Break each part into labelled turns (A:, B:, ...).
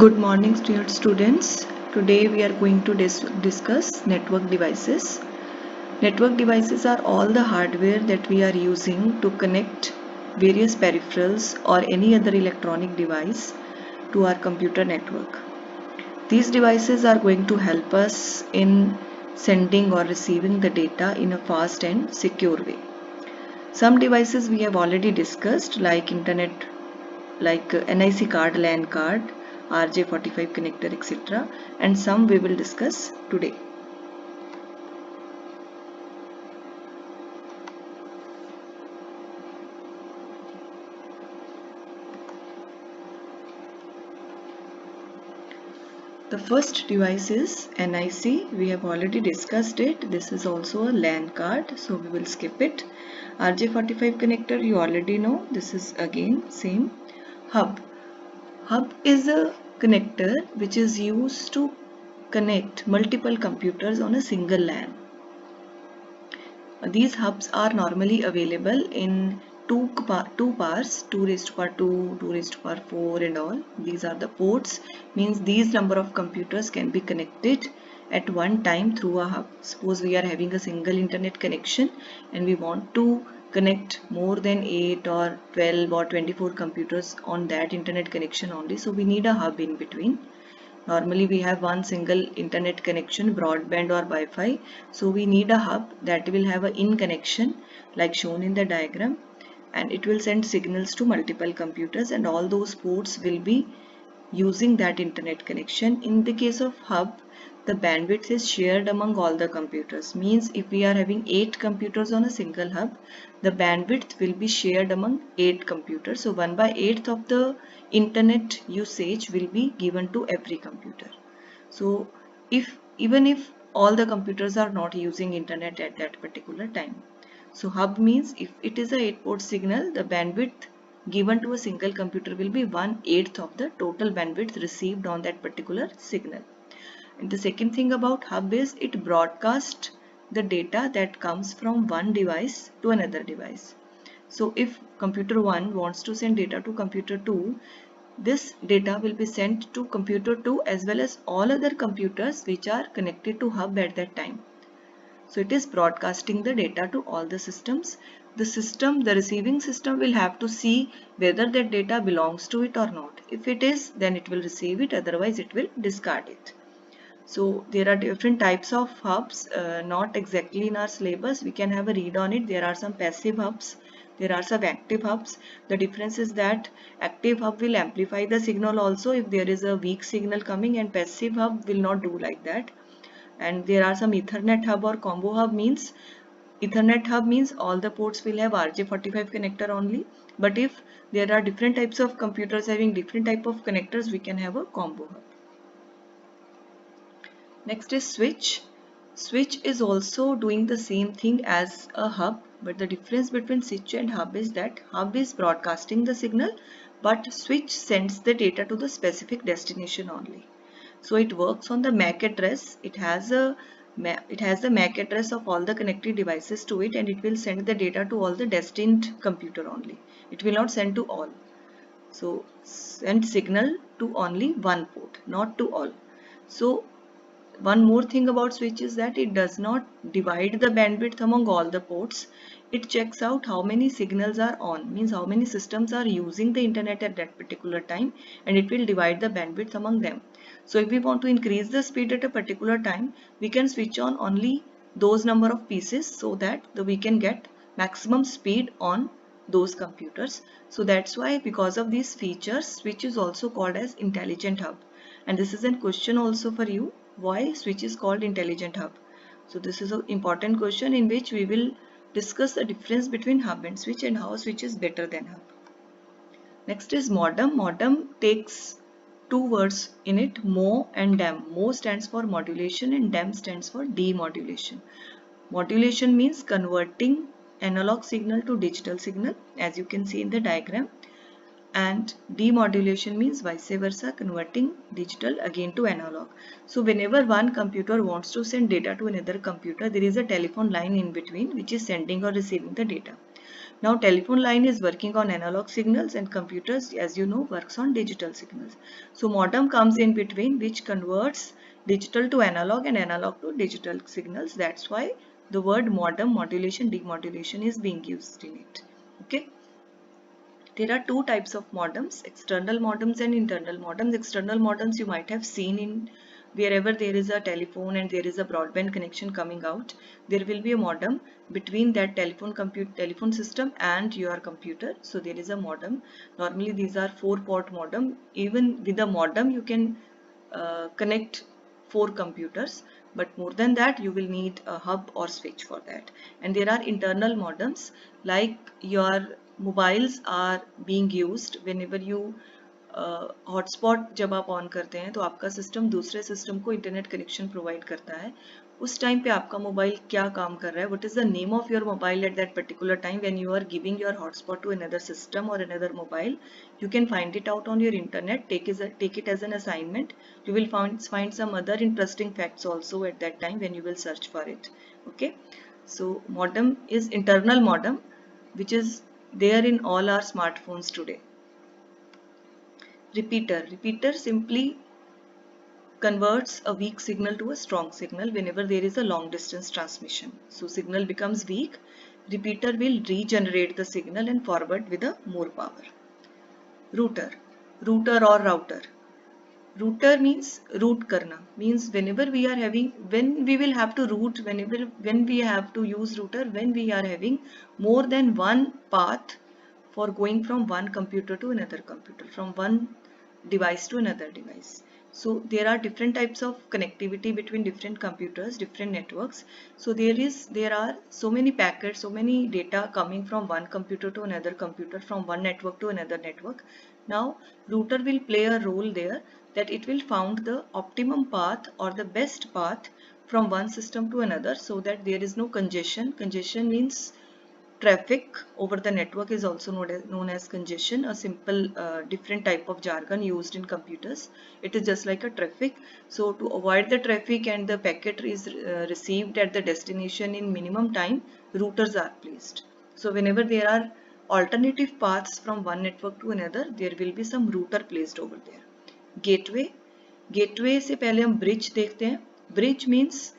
A: Good morning, dear students. Today we are going to discuss network devices. Network devices are all the hardware that we are using to connect various peripherals or any other electronic device to our computer network. These devices are going to help us in sending or receiving the data in a fast and secure way. Some devices we have already discussed, like internet, like NIC card, LAN card, RJ45 connector, etc. And some we will discuss today. The first device is NIC. We have already discussed it. This is also a LAN card, so we will skip it. RJ45 connector, you already know. This is again same. Hub. Hub is a connector which is used to connect multiple computers on a single LAN. These hubs are normally available in two powers, 2 raised to power 2, 2 raised to power 4 and all. These are the ports, means these number of computers can be connected at one time through a hub. Suppose we are having a single internet connection and we want to connect more than 8 or 12 or 24 computers on that internet connection only. So we need a hub in between. Normally we have one single internet connection, broadband or Wi-Fi. So we need a hub that will have an in connection like shown in the diagram, and it will send signals to multiple computers, and all those ports will be using that internet connection. In the case of hub, the bandwidth is shared among all the computers. Means if we are having 8 computers on a single hub, the bandwidth will be shared among 8 computers. So 1/8 of the internet usage will be given to every computer. So even if all the computers are not using internet at that particular time. So hub means if it is a 8-port signal, the bandwidth given to a single computer will be 1/8 of the total bandwidth received on that particular signal. And the second thing about hub is it broadcasts the data that comes from one device to another device. So if computer 1 wants to send data to computer 2, this data will be sent to computer 2 as well as all other computers which are connected to hub at that time. So it is broadcasting the data to all the systems. The receiving system will have to see whether that data belongs to it or not. If it is, then it will receive it, otherwise it will discard it. So there are different types of hubs, not exactly in our syllabus. We can have a read on it. There are some passive hubs. There are some active hubs. The difference is that active hub will amplify the signal also if there is a weak signal coming, and passive hub will not do like that. And there are some Ethernet hub or combo hub. Means Ethernet hub means all the ports will have RJ45 connector only. But if there are different types of computers having different type of connectors, we can have a combo hub. Next is switch. Switch is also doing the same thing as a hub, but the difference between switch and hub is that hub is broadcasting the signal, but switch sends the data to the specific destination only. So it works on the MAC address. It has the MAC address of all the connected devices to it, and it will send the data to all the destined computer only. It will not send to all. So send signal to only one port, not to all. So one more thing about switch is that it does not divide the bandwidth among all the ports. It checks out how many signals are on, means how many systems are using the internet at that particular time, and it will divide the bandwidth among them. So if we want to increase the speed at a particular time, we can switch on only those number of pieces so that we can get maximum speed on those computers. So that's why, because of these features, switch is also called as intelligent hub. And this is a question also for you: why switch is called intelligent hub? So this is an important question in which we will discuss the difference between hub and switch and how switch is better than hub. Next is modem. Modem takes two words in it, mo and dem. Mo stands for modulation and dem stands for demodulation. Modulation means converting analog signal to digital signal, as you can see in the diagram. And demodulation means vice versa, converting digital again to analog. So whenever one computer wants to send data to another computer, there is a telephone line in between which is sending or receiving the data. Now telephone line is working on analog signals and computers, as you know, works on digital signals. So modem comes in between, which converts digital to analog and analog to digital signals. That's why the word modem, modulation, demodulation is being used in it. Okay. There are two types of modems, external modems and internal modems. External modems you might have seen in wherever there is a telephone and there is a broadband connection coming out. There will be a modem between that telephone system and your computer. So there is a modem. Normally these are 4-port modem. Even with a modem you can connect 4 computers, but more than that you will need a hub or switch for that. And there are internal modems, like your mobiles are being used whenever you hotspot जब आप on करते हैं तो आपका system दूसरे system को internet connection provide करता है. उस टाइम पे आपका मोबाइल क्या काम कर रहा है, what is the name of your mobile at that particular time when you are giving your hotspot to another system और another mobile. You can find it out on your internet. Take it as an assignment. You will find some other interesting facts also at that time when you will search for it. Okay. So modem is internal modem, which is there in all our smartphones today. Repeater simply converts a weak signal to a strong signal whenever there is a long distance transmission. So signal becomes weak. Repeater will regenerate the signal and forward with a more power. Router or router. Router means route karna, means when we will have to route, when we have to use router when we are having more than one path for going from one computer to another computer, from one device to another device. So there are different types of connectivity between different computers, different networks. So there are so many packets, so many data coming from one computer to another computer, from one network to another network. Now router will play a role there, that it will found the optimum path or the best path from one system to another, so that there is no congestion. Congestion means traffic over the network is also known as congestion, a simple different type of jargon used in computers. It is just like a traffic. So to avoid the traffic and the packet is received at the destination in minimum time, routers are placed. So whenever there are alternative paths from one network to another, there will be some router placed over there. Gateway से पहले हम bridge देखते हैं. Bridge means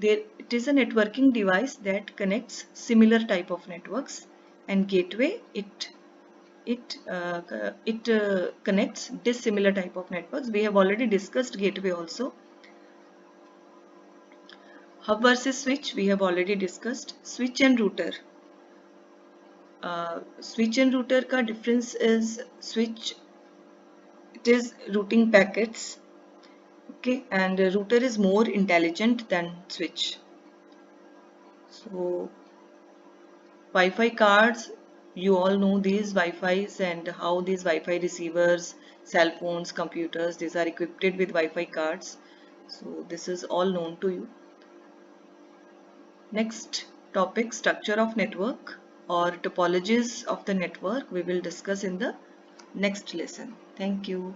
A: it is a networking device that connects similar type of networks, and gateway it connects dissimilar type of networks. We have already discussed gateway also. Hub versus switch we have already discussed. Switch and router. Switch and router का difference is switch, it is routing packets. Okay, and router is more intelligent than switch. So Wi-Fi cards, you all know these Wi-Fis and how these Wi-Fi receivers, cell phones, computers, these are equipped with Wi-Fi cards. So this is all known to you. Next topic, structure of network or topologies of the network, we will discuss in the next lesson. Thank you.